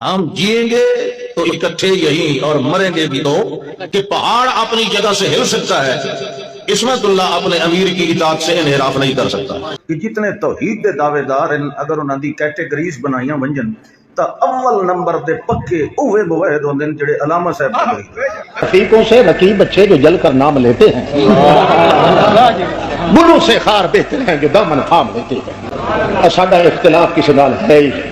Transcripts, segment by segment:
हम जिएंगे तो इकट्ठे यही और मरेंगे भी दो कि पहाड़ अपनी जगह से हिल सकता है, इस्मतुल्लाह अपने अमीर की इताअत से इनहिराफ नहीं कर सकता। कि जितने तौहीद के दावेदार हैं अगर उन्होंने कैटेगरीज बनाइया वंजन तो अव्वल नंबर दे पक्के उवे मुवहिद होंदे ने जेड़े अलामा साहब रफीकों से रकीब बच्चे जो जल कर नाम लेते हैं, बुलों से खार बेहतर हैं जो दामन थाम लेते हैं। साडा इख्तिलाफ किसी नाल है ही।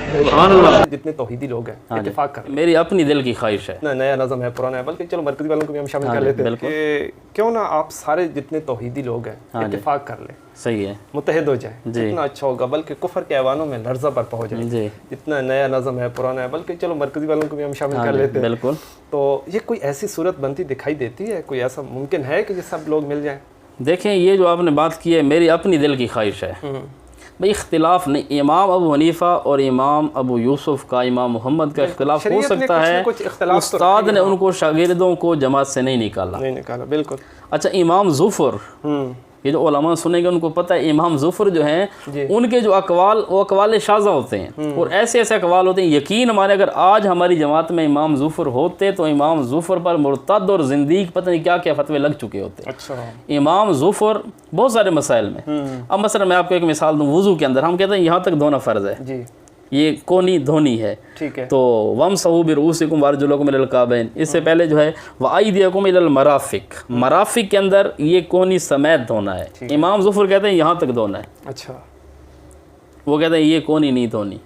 जितने तौहीदी लोग हैं इत्तेफाक कर, मेरी अपनी दिल की ख्वाहिश है, नया नज़म है पुराना है, बल्कि चलो मरकज़ी वालों को भी हम शामिल कर लेते हैं कि क्यों ना आप सारे जितने तौहीदी लोग हैं इत्तेफाक कर लें, सही है, मुत्तहिद हो जाए, जितना अच्छा होगा, बल्कि कुफर के ऐवानों में लर्जा पर पहुंच जाए। जितना नया नज़म है पुराना है, बल्कि चलो मरकज़ी वालों को भी हम शामिल कर लेते हैं। बिल्कुल। तो ये कोई ऐसी सूरत बनती दिखाई देती है, कोई ऐसा मुमकिन है कि ये सब लोग मिल जाएं? देखें, ये जो आपने बात की है मेरी अपनी दिल की ख्वाहिश है भाई। इख्तिलाफ नहीं, इमाम अबू हनीफ़ा और इमाम अबू यूसुफ का, इमाम मोहम्मद का इख्तिलाफ हो सकता है, उस्ताद ने उनको शागिर्दों को जमात से नहीं निकाला। बिल्कुल। अच्छा, इमाम ज़ुफ़र, ये जो उलमा सुनेंगे उनको पता है इमाम ज़ुफ़र जो हैं उनके जो अक़वाल वो अक़वाल शाज़ा होते हैं और ऐसे ऐसे अक़वाल होते हैं, यकीन हमारे अगर आज हमारी जमात में इमाम ज़ुफ़र होते तो इमाम ज़ुफ़र पर मुर्तद और ज़िंदीक पता नहीं क्या क्या फतवे लग चुके होते। अच्छा। इमाम ज़ुफ़र बहुत सारे मसाइल में, अब मसला मैं आपको एक मिसाल दूँ, वज़ू के अंदर हम कहते हैं यहाँ तक धोना फ़र्ज़ है जी, ये कोनी धोनी है, ठीक है। तो वमसहू बिरुऊसिकुम वारजुलकुम इलल काबैन, इससे पहले जो है वअयदियकुम इलल मराफ़िक, मराफ़िक के अंदर ये कोनी समेत धोना है। इमाम ज़ुफ़र कहते हैं यहाँ तक धोना है। अच्छा, वो कहते हैं ये कोनी नहीं धोनी।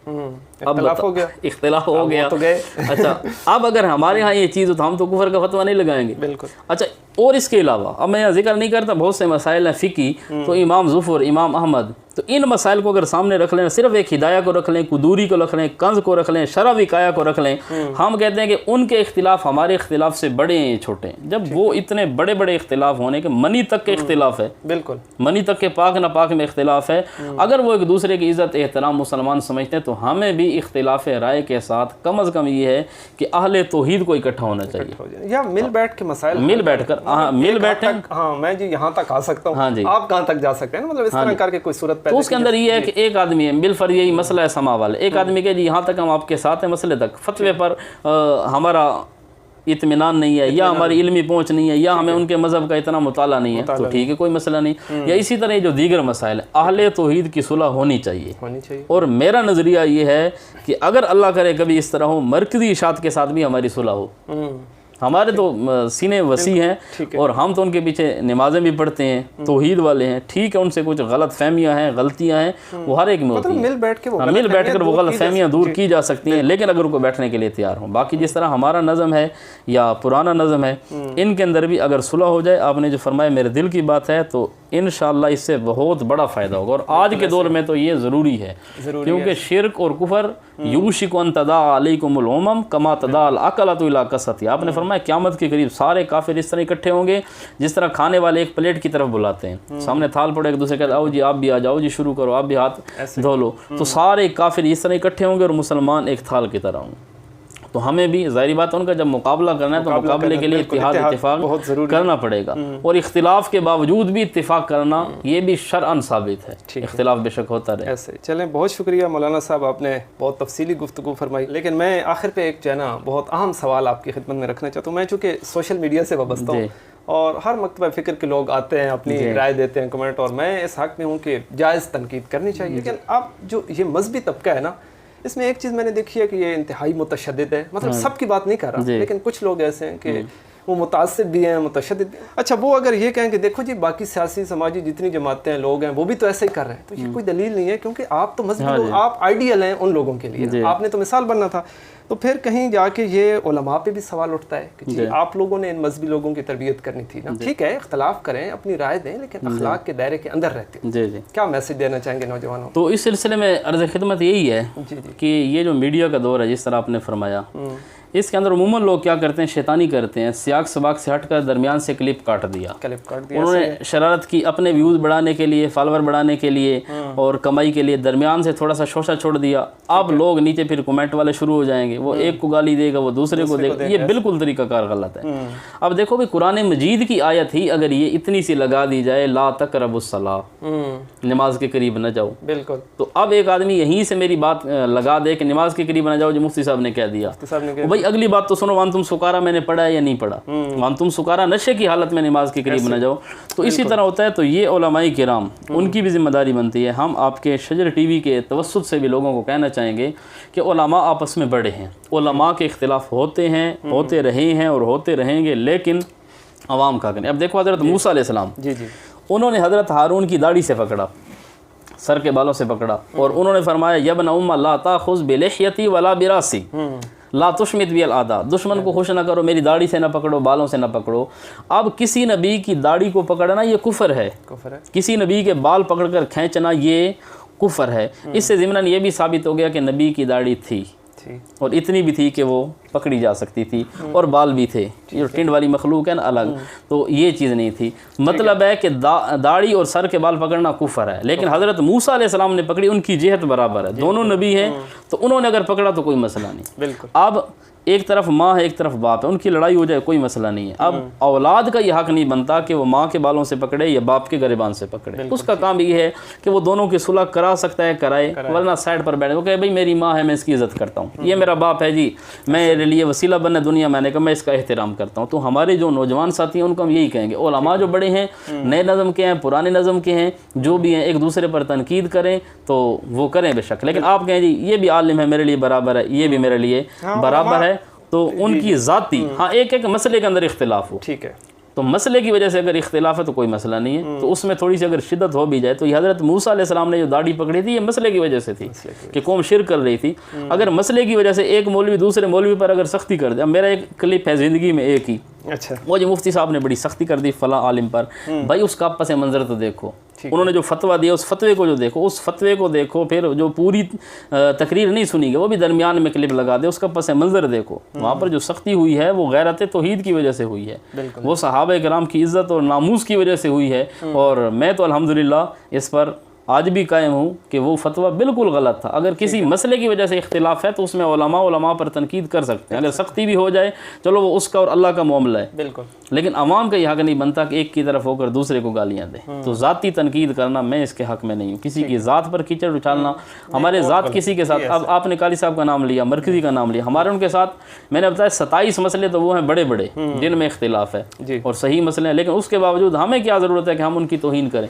अब हो गया, इख्तिलाफ हो गया तो गए। अच्छा, अब अगर हमारे यहाँ ये चीज़ हो तो हम तो कुफर का फतवा नहीं लगाएंगे। बिल्कुल। अच्छा, और इसके अलावा अब मैं यहाँ जिक्र नहीं करता, बहुत से मसाइल हैं फ़िकी, तो इमाम ज़ुफ़र, इमाम अहमद, तो इन मसाइल को अगर सामने रख लें, सिर्फ एक हिदाया को रख लें, कुदूरी को रख लें, कंज़ को रख लें, शरा विकाया को रख लें, हम कहते हैं कि उनके इख्तिलाफ हमारे इख्तिलाफ से बड़े हैं छोटे हैं। जब वो इतने बड़े बड़े इख्तिलाफ होने के मनी तक के इख्तिलाफ है, बिल्कुल मनी तक के पाक ना पाक में इख्तिलाफ है, अगर वो एक दूसरे की इज़्ज़त एहतराम मुसलमान समझते हैं तो हमें भी इख्तिलाफ राय के साथ कम अज़ कम ये है कि अहले तौहीद को इकट्ठा होना चाहिए, या मिल बैठ के मसाइल, मिल बैठ कर, मिल बैठे। हाँ, मैं जी यहाँ तक आ सकता हूँ, हाँ जी, आप कहाँ तक जा सकते हैं, मतलब इस तरह करके कोई सूरत तो उसके अंदर ये है कि एक आदमी है बिलफर, यही मसला है समा वाले, एक आदमी के जी यहाँ तक हम आपके साथ हैं, मसले तक फतवे पर हमारा इत्मीनान नहीं है, या हमारी इल्मी पहुँच नहीं है, या हमें उनके मज़हब का इतना मुताला नहीं है, तो ठीक है, कोई मसला नहीं। या इसी तरह जो दीगर मसाइल है, अहले तौहीद की सुलह होनी चाहिए। और मेरा नज़रिया ये है कि अगर अल्लाह करे कभी इस तरह हो, मरकज़ी इशात के साथ भी हमारी सुलह हो। हमारे तो सीने वसी हैं और हम तो उनके पीछे नमाजें भी पढ़ते हैं, तौहीद वाले हैं, ठीक है, उनसे कुछ गलत फहमियाँ हैं, गलतियाँ हैं, वो हर एक में होती हैं, मिल बैठ कर वो गलत फहमियाँ दूर की जा सकती हैं, लेकिन अगर उनको बैठने के लिए तैयार हों। बाकी जिस तरह हमारा नज़म है या पुराना नज़म है, इनके अंदर भी अगर सुलह हो जाए, आपने जो फरमाया मेरे दिल की बात है, तो इंशाअल्लाह इससे बहुत बड़ा फ़ायदा होगा। और आज के दौर में तो ये ज़रूरी है, क्योंकि शिरक और कुफर यूशिकु अन तदा अलैकुमुल उमम कमा तदा अल अकलतु इला कसती, आपने फरमाया क़यामत के करीब सारे काफिर इस तरह इकट्ठे होंगे जिस तरह खाने वाले एक प्लेट की तरफ बुलाते हैं, सामने थाल पड़े, एक दूसरे कहते आओ जी आप भी आ जाओ जी, शुरू करो, आप भी हाथ धो लो, तो सारे काफिर इस तरह इकट्ठे होंगे और मुसलमान एक थाल की तरह होंगे। तो हमें भी ज़ाहिर बात है उनका जब मुकाबला करना है तो मुकाबले के लिए इत्तिहाद इत्तिफाक करना पड़ेगा, और इख्तिलाफ के बावजूद भी इत्तिफाक करना ये भी शरअन साबित है। इख्तिलाफ बेशक होता रहे। ऐसे चलें, बहुत शुक्रिया मौलाना साहब, आपने बहुत तफसीली गुफ्तगू फरमाई। लेकिन मैं आखिर पे एक जो है ना बहुत अहम सवाल आपकी खिदमत में रखना चाहता हूँ। मैं चूँकि सोशल मीडिया से वाबस्ता हूँ और हर मकतबा फ़िक्र के लोग आते हैं, अपनी राय देते हैं, कमेंट, और मैं इस हक़ में हूँ कि जायज़ तनकीद करनी चाहिए। लेकिन अब जो ये मजहबी तबका है ना, इसमें एक चीज़ मैंने देखी है कि ये इंतहाई मुतशद्दिद है, मतलब सबकी बात नहीं कर रहा, लेकिन कुछ लोग ऐसे हैं कि वो मुतासिब भी हैं, मुतशद्दिद भी। अच्छा, वो अगर ये कहें कि देखो जी बाकी सियासी समाजी जितनी जमातें हैं, लोग हैं, वो भी तो ऐसे ही कर रहे हैं, तो ये कोई दलील नहीं है, क्योंकि आप तो मजहबी लोग, आप आइडियल हैं उन लोगों के लिए, आपने तो मिसाल बनना था। तो फिर कहीं जाके ये उलमा पे भी सवाल उठता है कि जी आप लोगों ने इन मजहबी लोगों की तरबियत करनी थी ना, ठीक है, इख्तलाफ करें, अपनी राय दें, लेकिन अखलाक के दायरे के अंदर रहते हैं। क्या मैसेज देना चाहेंगे नौजवानों? तो इस सिलसिले में अर्ज़ खिदमत यही है कि ये जो मीडिया का दौर है, जिस तरह आपने फरमाया, इसके अंदर उमूमन लोग क्या करते हैं, शैतानी करते हैं, सियाक सबाक से हटकर दरमियान से क्लिप काट दिया। उन्होंने शरारत की अपने व्यूज़ बढ़ाने के लिए, फॉलोवर बढ़ाने के लिए और कमाई के लिए दरमियान से थोड़ा सा शोशा छोड़ दिया। अब लोग नीचे फिर कमेंट वाले शुरू हो जाएंगे, वो एक को गाली देगा, वो दूसरे को देगा। ये बिल्कुल तरीकाकार गलत है। अब देखो भाई, कुरान मजीद की आयत ही अगर ये इतनी सी लगा दी जाए, ला तक़रबुस्सला, नमाज के करीब न जाओ, बिल्कुल, तो अब एक आदमी यहीं से मेरी बात लगा दे कि नमाज के करीब न जाओ, जो मुफ्ती साहब ने कह दिया। भाई अगली बात तो सुनो, वान तुम सुकारा मैंने पढ़ा है या नहीं पढ़ा? वान तुम सुकारा, नशे की हालत में नमाज के करीब न जाओ। तो इसी तरह होता है। तो ये उलमाए किराम, उनकी भी जिम्मेदारी बनती है। हम आपके शजर टीवी के तवस्सुत से भी लोगों को कहना चाहेंगे कि उलमा आपस में बड़े हैं, उलमा के इख्तिलाफ होते हैं, होते रहे हैं और होते रहेंगे, लेकिन अवाम का करें। अब देखो हज़रत मूसा अलैहिस्सलाम, उन्होंने हज़रत हारून की दाढ़ी से पकड़ा, सर के बालों से पकड़ा, और उन्होंने फरमाया यबन उम्मा ला ताखुज़ बिलिह्यती वला बिरासी ला तुशमित बिल आदा, दुश्मन को खुश ना करो, मेरी दाढ़ी से ना पकड़ो, बालों से ना पकड़ो। अब किसी नबी की दाढ़ी को पकड़ना ये कुफर है, किसी नबी के बाल पकड़कर खींचना ये कुफर है। इससे ज़िम्नन ये भी साबित हो गया कि नबी की दाढ़ी थी और इतनी भी थी कि वो पकड़ी जा सकती थी, और बाल भी थे, जो टिंड वाली मखलूक है ना अलग, तो ये चीज़ नहीं थी। मतलब है कि दाढ़ी और सर के बाल पकड़ना कुफर है, लेकिन हज़रत मूसा अलैहिस्सलाम ने पकड़ी, उनकी जेहत बराबर है, दोनों नबी हैं, तो उन्होंने अगर पकड़ा तो कोई मसला नहीं। बिल्कुल। अब एक तरफ माँ है, एक तरफ बाप है, उनकी लड़ाई हो जाए कोई मसला नहीं है। अब औलाद का यह हक़ नहीं बनता कि वो माँ के बालों से पकड़े या बाप के गिरबान से पकड़े। उसका काम ये है कि वो दोनों की सुलह करा सकता है, कराए, वरना साइड पर बैठे, वो कहे भाई मेरी माँ है, मैं इसकी इज़्ज़त करता हूँ, ये मेरा बाप है जी, मेरे लिए वसीला बने दुनिया में आने का, मैं इसका एहतराम करता हूँ। तो हमारे जो नौजवान साथी हैं उनको हम यही कहेंगे, उलमा जो बड़े हैं, नए नज़म के हैं, पुराने नज़म के हैं, जो भी हैं, एक दूसरे पर तनकीद करें तो वो करें बेशक, लेकिन आप कहें जी ये भी आलिम है, मेरे लिए बराबर है, ये भी मेरे लिए बराबर है, तो उनकी ज़ाती, हाँ एक एक मसले के अंदर इख्तिलाफ हो, ठीक है, तो मसले की वजह से अगर इख्तिलाफ है तो कोई मसला नहीं है। तो उसमें थोड़ी सी अगर शिद्दत हो भी जाए, तो ये हज़रत मूसा अलैहिस्सलाम ने जो दाढ़ी पकड़ी थी, ये मसले की वजह से थी कि कौम शिरक कर रही थी। अगर मसले की वजह से एक मौलवी दूसरे मौलवी पर अगर सख्ती कर दे, मेरा एक क्लिप है ज़िंदगी में एक ही, अच्छा, वो जो मुफ्ती साहब ने बड़ी सख्ती कर दी फला आलिम पर, भाई उसका पस मंज़र तो देखो, उन्होंने जो फतवा दिया उस फतवे को जो देखो, उस फतवे को देखो, फिर जो पूरी तकरीर नहीं सुनी गई वो भी दरमियान में क्लिप लगा दे, उसका पस मंज़र देखो। वहाँ पर जो सख्ती हुई है वो गैरत तौहीद की वजह से हुई है, वो सहाबा किराम की इज़्ज़त और नामूस की वजह से हुई है। और मैं तो अल्हम्दुलिल्लाह इस पर आज भी कायम हूँ कि वो फतवा बिल्कुल गलत था। अगर किसी मसले की वजह से इख्तिलाफ है तो उसमें उलमा पर तनकीद कर सकते हैं, अगर सख्ती भी हो जाए चलो वो उसका और अल्लाह का मामला है, बिल्कुल, लेकिन अवाम का यह हक़ नहीं बनता कि एक की तरफ होकर दूसरे को गालियाँ दे। तो ज़ाती तनकीद करना मैं इसके हक़ में नहीं हूँ, किसी की ज़ात पर कीचड़ उछालना, हमारे ज़ात किसी के साथ, अब आपने काली साहब का नाम लिया, मरकज़ी का नाम लिया, हमारे उनके साथ मैंने बताया 27 मसले तो वो हैं बड़े बड़े जिनमें इख्तिलाफ है और सही मसले हैं, लेकिन उसके बावजूद हमें क्या ज़रूरत है कि हम उनकी तौहीन करें।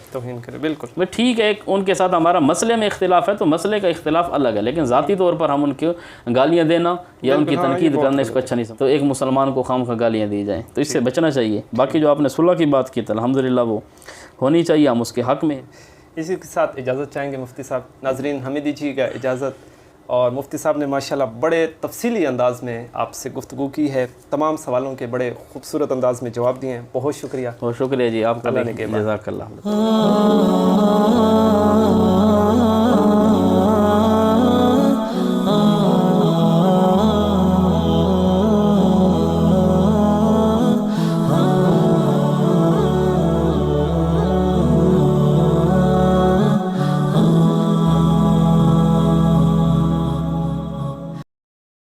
बिल्कुल ठीक है, उनके साथ हमारा मसले में इख्तिलाफ है तो मसले का इख्तिलाफ अलग है, लेकिन ज़ाती तौर पर हम उनके गालियाँ देना या उनकी तनकीद करना इसको अच्छा नहीं समझता। तो एक मुसलमान को खामखा गालियाँ दी जाएँ तो इससे बचना चाहिए। बाकी जो आपने सुलह की बात की तो अल्हम्दुलिल्लाह वो होनी चाहिए, हम उसके हक़ में। इसी के साथ इजाज़त चाहेंगे मुफ्ती साहब। नाज़रीन हमें दीजिएगा इजाज़त। और मुफ्ती साहब ने माशाल्लाह बड़े तफसीली अंदाज़ में आपसे गुफ्तगू की है, तमाम सवालों के बड़े खूबसूरत अंदाज़ में जवाब दिए हैं। बहुत शुक्रिया। बहुत शुक्रिया जी आपका, जज़ाकल्लाह।